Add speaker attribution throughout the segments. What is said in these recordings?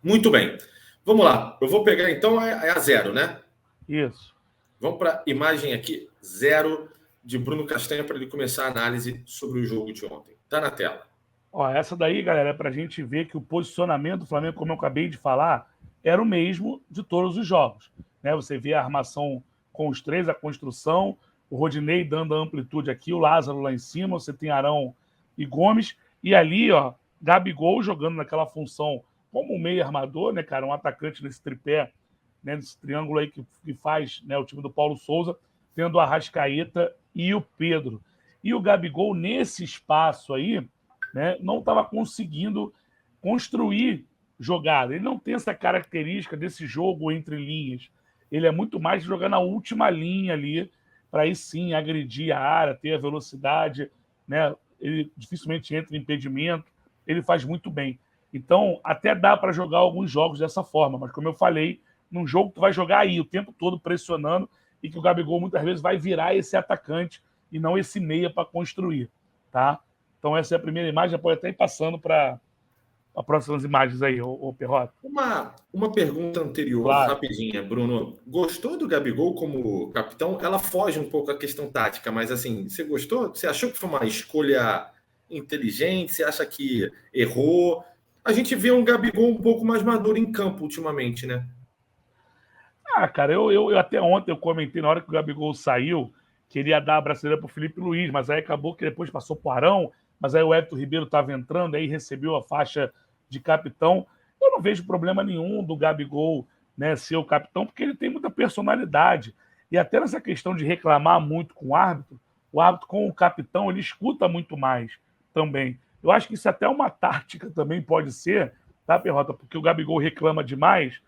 Speaker 1: Muito bem. Vamos lá. Eu vou pegar então a zero, né?
Speaker 2: Isso.
Speaker 1: Vamos para a imagem aqui, zero de Bruno Castanha, para ele começar a análise sobre o jogo de ontem. Está na tela.
Speaker 2: Ó, essa daí, galera, é pra gente ver que o posicionamento do Flamengo, como eu acabei de falar, era o mesmo de todos os jogos. Né? Você vê a armação com os três, a construção, o Rodinei dando a amplitude aqui, o Lázaro lá em cima, você tem Arão e Gomes, e ali, ó, Gabigol jogando naquela função como um meio armador, né, cara, um atacante nesse tripé, né, nesse triângulo aí que faz, né, o time do Paulo Souza, tendo o Arrascaeta e o Pedro. E o Gabigol, nesse espaço aí, né, não estava conseguindo construir jogada. Ele não tem essa característica desse jogo entre linhas. Ele é muito mais de jogar na última linha ali, para aí sim agredir a área, ter a velocidade, né? Ele dificilmente entra em impedimento, ele faz muito bem. Então, até dá para jogar alguns jogos dessa forma, mas como eu falei, num jogo que tu vai jogar aí o tempo todo pressionando e que o Gabigol muitas vezes vai virar esse atacante e não esse meia para construir, tá? Então essa é a primeira imagem, já pode até ir passando para as próximas imagens aí, o Perrota.
Speaker 1: Uma pergunta anterior,
Speaker 2: Claro.
Speaker 1: rapidinha, Bruno. Gostou do Gabigol como capitão? Ela foge um pouco da questão tática, mas assim, você gostou? Você achou que foi uma escolha inteligente? Você acha que errou? A gente vê um Gabigol um pouco mais maduro em campo ultimamente, né?
Speaker 2: Ah, cara, eu até ontem eu comentei na hora que o Gabigol saiu, queria dar a braçadeira pro Felipe Luiz, mas aí acabou que depois passou pro Arão, mas aí o Everton Ribeiro estava entrando, aí recebeu a faixa de capitão. Eu não vejo problema nenhum do Gabigol, né, ser o capitão, porque ele tem muita personalidade. E até nessa questão de reclamar muito com o árbitro com o capitão, ele escuta muito mais também. Eu acho que isso até é uma tática também pode ser, tá, Perrota? Porque o Gabigol reclama demais,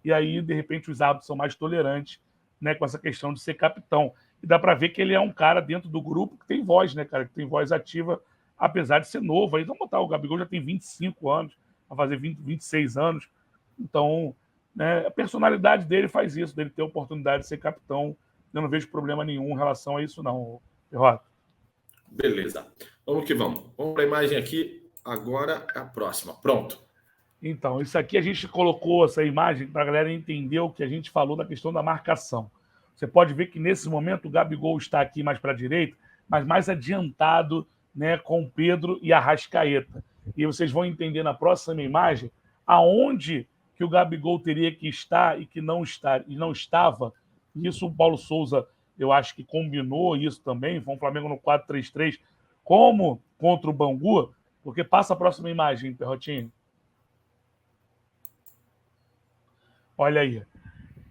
Speaker 2: e aí, de repente, os árbitros são mais tolerantes, né, com essa questão de ser capitão. E dá para ver que ele é um cara dentro do grupo que tem voz, né, cara? Que tem voz ativa, apesar de ser novo. Aí vamos botar, o Gabigol já tem 25 anos, vai fazer 20, 26 anos. Então, né, a personalidade dele faz isso, dele ter a oportunidade de ser capitão. Eu não vejo problema nenhum em relação a isso, não, Derrota.
Speaker 1: Beleza. Vamos que vamos. Vamos para a imagem aqui. Agora é a próxima. Pronto.
Speaker 2: Então, isso aqui a gente colocou essa imagem para a galera entender o que a gente falou da questão da marcação. Você pode ver que nesse momento o Gabigol está aqui mais para a direita, mas mais adiantado, né, com o Pedro e a Arrascaeta. E vocês vão entender na próxima imagem aonde que o Gabigol teria que estar e que não está e não estava. Isso o Paulo Souza, eu acho que combinou isso também, foi um Flamengo no 4-3-3, como contra o Bangu, porque passa a próxima imagem, Perrotinho. Olha aí.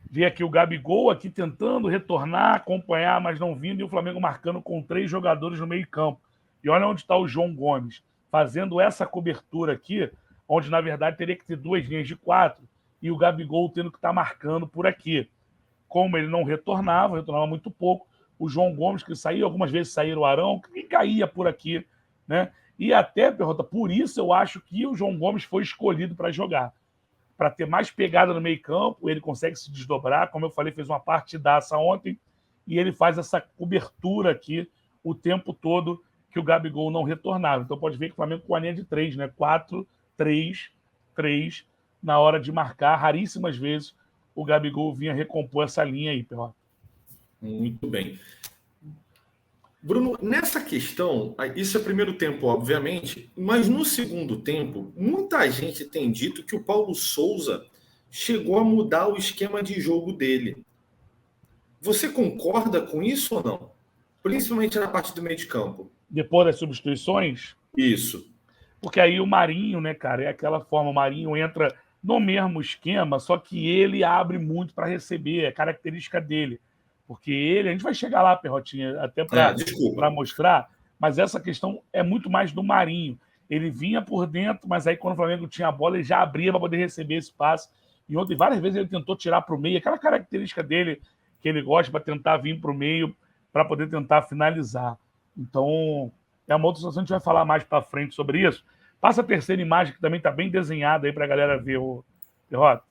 Speaker 2: Vê aqui o Gabigol aqui tentando retornar, acompanhar, mas não vindo, e o Flamengo marcando com 3 jogadores no meio campo. E olha onde está o João Gomes, fazendo essa cobertura aqui, onde na verdade teria que ter 2 linhas de 4, e o Gabigol tendo que estar marcando por aqui. Como ele não retornava muito pouco, o João Gomes, que saiu, algumas vezes saíram o Arão, que caía por aqui, né? E até, Perrota, por isso eu acho que o João Gomes foi escolhido para jogar para ter mais pegada no meio-campo, ele consegue se desdobrar, como eu falei, fez uma partidaça ontem, e ele faz essa cobertura aqui o tempo todo que o Gabigol não retornava. Então pode ver que o Flamengo com a linha de 3, né? 4, 3, 3, na hora de marcar, raríssimas vezes o Gabigol vinha recompor essa linha aí, Perrota.
Speaker 1: Muito bem. Bruno, nessa questão, isso é primeiro tempo, obviamente, mas no segundo tempo, muita gente tem dito que o Paulo Souza chegou a mudar o esquema de jogo dele. Você concorda com isso ou não? Principalmente na parte do meio de campo.
Speaker 2: Depois das substituições,
Speaker 1: Isso.
Speaker 2: porque aí o Marinho, né, cara, é aquela forma, o Marinho entra no mesmo esquema, só que ele abre muito para receber, é característica dele. Porque ele, a gente vai chegar lá, Perrotinha, até para
Speaker 1: Desculpa.
Speaker 2: mostrar, mas essa questão é muito mais do Marinho. Ele vinha por dentro, mas aí quando o Flamengo tinha a bola, ele já abria para poder receber esse passe. E ontem, várias vezes, ele tentou tirar para o meio, aquela característica dele que ele gosta para tentar vir para o meio, para poder tentar finalizar. Então, é uma outra situação, a gente vai falar mais para frente sobre isso. Passa a terceira imagem, que também está bem desenhada aí para a galera ver o Derrota.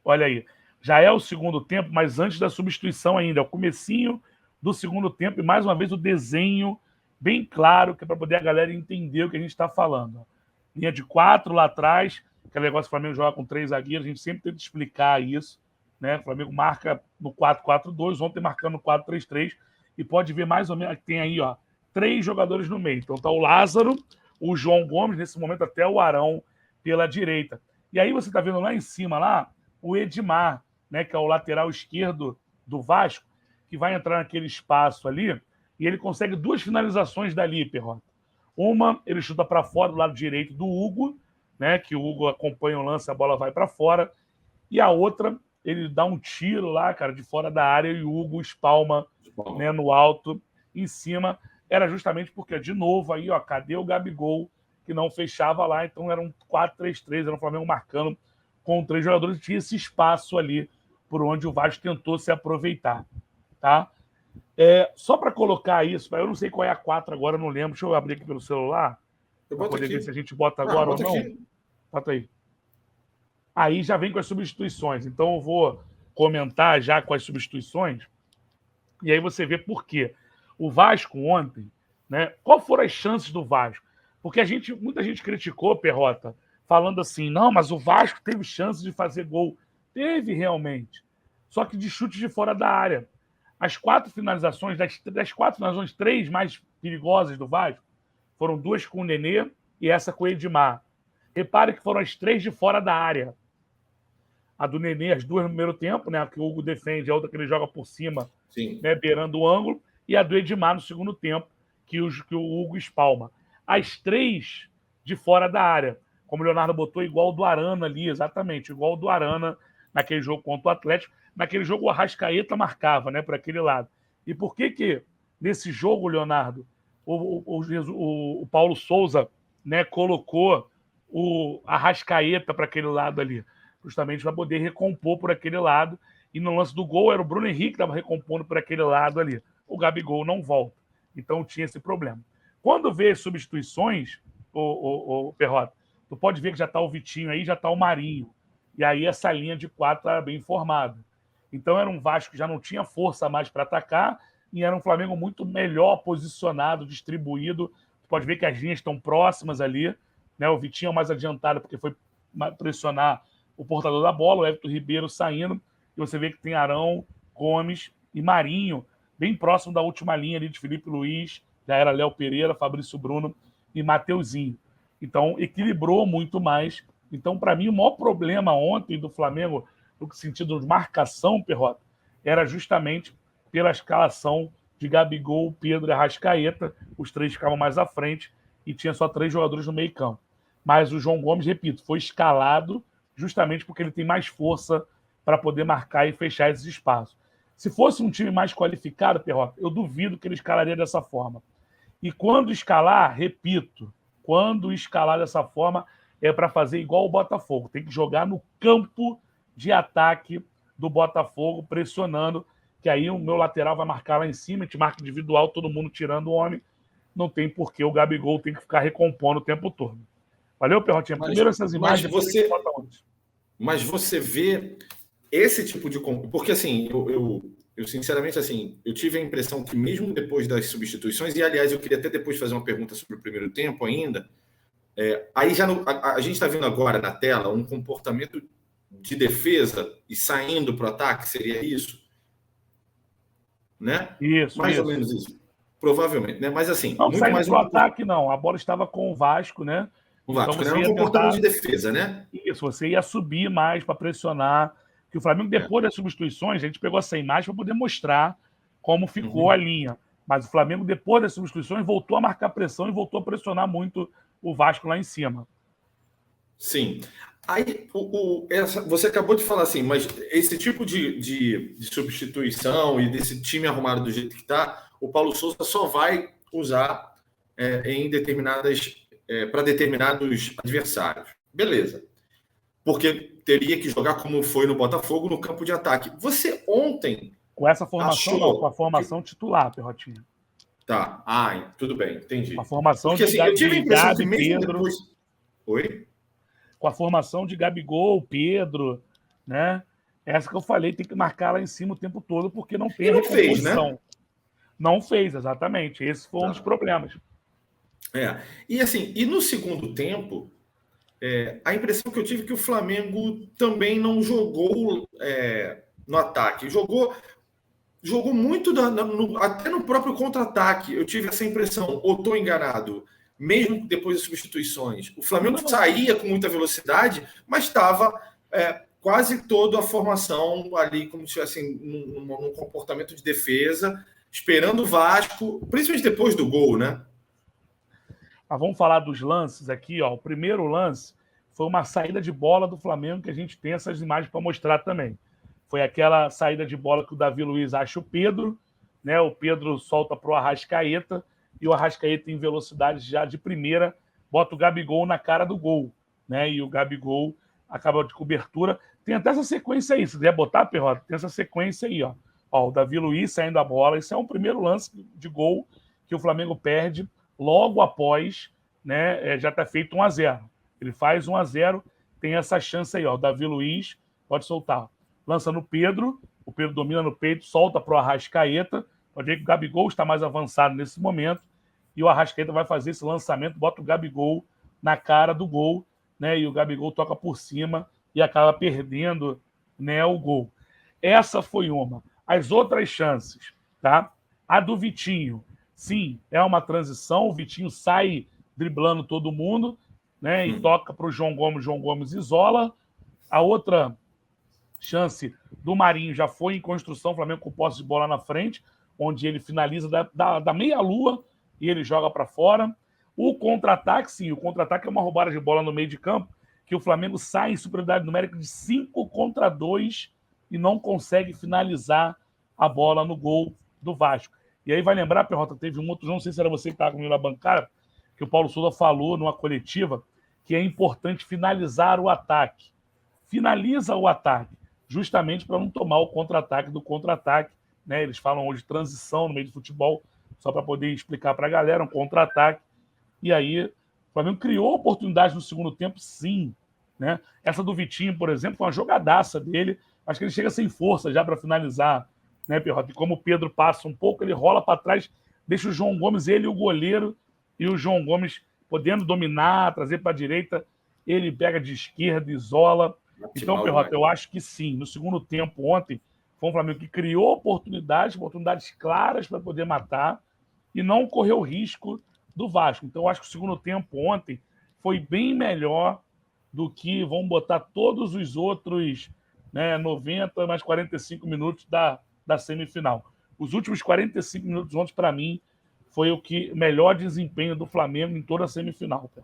Speaker 2: Olha aí. Já é o segundo tempo, mas antes da substituição ainda. É o comecinho do segundo tempo e, mais uma vez, o desenho bem claro, que é para poder a galera entender o que a gente está falando. Linha de 4 lá atrás, aquele negócio, o Flamengo joga com 3 zagueiros, a gente sempre tenta explicar isso, né? O Flamengo marca no 4-4-2, ontem marcando no 4-3-3, e pode ver mais ou menos, tem aí, ó, 3 jogadores no meio. Então tá o Lázaro, o João Gomes, nesse momento até o Arão pela direita. E aí você tá vendo lá em cima, lá, o Edmar, né, que é o lateral esquerdo do Vasco, que vai entrar naquele espaço ali, e ele consegue 2 finalizações dali, Perrota. Uma, ele chuta para fora do lado direito do Hugo, né, que o Hugo acompanha o lance, a bola vai para fora. E a outra, ele dá um tiro lá, cara, de fora da área e o Hugo espalma, né, no alto, em cima. Era justamente porque, de novo, aí, ó, cadê o Gabigol, que não fechava lá? Então era um 4-3-3, era o Flamengo marcando com 3 jogadores, tinha esse espaço ali por onde o Vasco tentou se aproveitar, tá? Só para colocar isso, eu não sei qual é a 4 agora, eu não lembro. Deixa eu abrir aqui pelo celular para poder ver se a gente bota agora ou não. Aqui. Bota aí. Aí já vem com as substituições. Então eu vou comentar já com as substituições e aí você vê por quê. O Vasco ontem, né? Qual foram as chances do Vasco? Porque muita gente criticou, Perrota, falando assim, não, mas o Vasco teve chance de fazer gol. Teve realmente. Só que de chute de fora da área. As 4 finalizações, das 4 finalizações, 3 mais perigosas do Vasco, foram 2 com o Nenê e essa com o Edmar. Repare que foram as 3 de fora da área. A do Nenê, as 2 no primeiro tempo, né? A que o Hugo defende, a outra que ele joga por cima, né, beirando o ângulo, e a do Edmar no segundo tempo, que o Hugo espalma. As 3 de fora da área, como o Leonardo botou, igual o do Arana ali, exatamente, igual o do Arana naquele jogo contra o Atlético. Naquele jogo o Arrascaeta marcava, né, por aquele lado. E por que nesse jogo, Leonardo, o Paulo Souza, né, colocou o Arrascaeta para aquele lado ali? Justamente para poder recompor por aquele lado. E no lance do gol era o Bruno Henrique que estava recompondo por aquele lado ali. O Gabigol não volta. Então tinha esse problema. Quando vê as substituições, o Perrota, tu pode ver que já está o Vitinho aí, já está o Marinho. E aí essa linha de 4 era bem formada. Então era um Vasco que já não tinha força mais para atacar e era um Flamengo muito melhor posicionado, distribuído. Tu pode ver que as linhas estão próximas ali, né? O Vitinho é mais adiantado porque foi pressionar o portador da bola, o Everton Ribeiro saindo, e você vê que tem Arão, Gomes e Marinho bem próximo da última linha ali de Felipe Luiz, já era Léo Pereira, Fabrício Bruno e Mateuzinho. Então equilibrou muito mais. Então, para mim, o maior problema ontem do Flamengo, no sentido de marcação, Perrota, era justamente pela escalação de Gabigol, Pedro e Arrascaeta. Os 3 ficavam mais à frente e tinha só 3 jogadores no meio campo. Mas o João Gomes, repito, foi escalado justamente porque ele tem mais força para poder marcar e fechar esses espaços. Se fosse um time mais qualificado, Perrota, eu duvido que ele escalaria dessa forma. E quando escalar, repito, quando escalar dessa forma, é para fazer igual o Botafogo. Tem que jogar no campo de ataque do Botafogo, pressionando, que aí o meu lateral vai marcar lá em cima, a gente marca individual, todo mundo tirando o homem. Não tem por que o Gabigol tem que ficar recompondo o tempo todo. Valeu, Perrotinha? Primeiro essas imagens,
Speaker 1: mas você vê esse tipo de... Porque, assim, eu sinceramente, assim, eu tive a impressão que mesmo depois das substituições, e, aliás, eu queria até depois fazer uma pergunta sobre o primeiro tempo ainda, aí já a gente está vendo agora na tela um comportamento de defesa e saindo para o ataque, seria isso? Né?
Speaker 2: Isso,
Speaker 1: mais ou menos isso. Provavelmente, né? Mas assim...
Speaker 2: Não, saindo para o ataque, não. A bola estava com o Vasco, né?
Speaker 1: O Vasco, então, era um comportamento de defesa, né?
Speaker 2: Isso, você ia subir mais para pressionar. Que o Flamengo, depois das substituições, a gente pegou essa imagem para poder mostrar como ficou a linha. Mas o Flamengo, depois das substituições, voltou a marcar pressão e voltou a pressionar muito o Vasco lá em cima.
Speaker 1: Sim. Aí, você acabou de falar assim, mas esse tipo de substituição e desse time arrumado do jeito que está, o Paulo Souza só vai usar em para determinados adversários. Beleza. Porque teria que jogar como foi no Botafogo, no campo de ataque. Você ontem...
Speaker 2: Com essa formação, não. Com a formação titular, Perrotinha.
Speaker 1: Tá. Tudo bem. Entendi.
Speaker 2: Com a formação
Speaker 1: porque,
Speaker 2: de
Speaker 1: assim, eu tive a impressão
Speaker 2: Gabi,
Speaker 1: que mesmo
Speaker 2: Pedro...
Speaker 1: depois... Oi?
Speaker 2: Com a formação de Gabigol, Pedro, né? Essa que eu falei, tem que marcar lá em cima o tempo todo, porque não tem
Speaker 1: recomposição. Fez, né?
Speaker 2: Não fez, exatamente. Esse foi um dos problemas.
Speaker 1: E assim, e no segundo tempo, a impressão que eu tive é que o Flamengo também não jogou no ataque. Jogou muito até no próprio contra-ataque. Eu tive essa impressão, ou estou enganado, mesmo depois das substituições. O Flamengo saía com muita velocidade, mas estava quase toda a formação ali, como se estivesse num comportamento de defesa, esperando o Vasco, principalmente depois do gol, né?
Speaker 2: Vamos falar dos lances aqui, ó. O primeiro lance foi uma saída de bola do Flamengo, que a gente tem essas imagens para mostrar também. Foi aquela saída de bola que o Davi Luiz acha o Pedro, né? O Pedro solta para o Arrascaeta, e o Arrascaeta, em velocidade já de primeira, bota o Gabigol na cara do gol, né? E o Gabigol acaba de cobertura. Tem até essa sequência aí, se quiser botar, Perrota, tem essa sequência aí, ó. Ó, o Davi Luiz saindo a bola. Esse é um primeiro lance de gol que o Flamengo perde logo após, né? Já está feito 1-0. Ele faz 1-0, tem essa chance aí, ó. O Davi Luiz pode soltar. Lança no Pedro, o Pedro domina no peito, solta para o Arrascaeta. Pode ver que o Gabigol está mais avançado nesse momento. E o Arrascaeta vai fazer esse lançamento, bota o Gabigol na cara do gol, né? E o Gabigol toca por cima e acaba perdendo, né, o gol. Essa foi uma. As outras chances, tá? A do Vitinho, sim, é uma transição. O Vitinho sai driblando todo mundo, né? E toca para o João Gomes isola. A outra chance do Marinho já foi em construção, o Flamengo com posse de bola na frente, onde ele finaliza da meia-lua e ele joga para fora. O contra-ataque, sim, o contra-ataque é uma roubada de bola no meio de campo, que o Flamengo sai em superioridade numérica de 5-2 e não consegue finalizar a bola no gol do Vasco. E aí vai lembrar, Perrota, teve um outro, não sei se era você que estava comigo na bancada, que o Paulo Souza falou numa coletiva que é importante finalizar o ataque. Finaliza o ataque, justamente para não tomar o contra-ataque do contra-ataque, né? Eles falam hoje de transição no meio do futebol, só para poder explicar para a galera, um contra-ataque. E aí, o Flamengo criou oportunidade no segundo tempo, sim, né? Essa do Vitinho, por exemplo, foi uma jogadaça dele. Acho que ele chega sem força já para finalizar, né, Perrota? E como o Pedro passa um pouco, ele rola para trás, deixa o João Gomes, ele e o goleiro, e o João Gomes podendo dominar, trazer para a direita, ele pega de esquerda, isola. Então, Perrota, eu acho que sim. No segundo tempo, ontem, foi um Flamengo que criou oportunidades claras para poder matar e não correu risco do Vasco. Então, eu acho que o segundo tempo ontem foi bem melhor do que vão botar todos os outros, né, 90 mais 45 minutos da semifinal. Os últimos 45 minutos ontem, para mim, foi o melhor desempenho do Flamengo em toda a semifinal. Tá?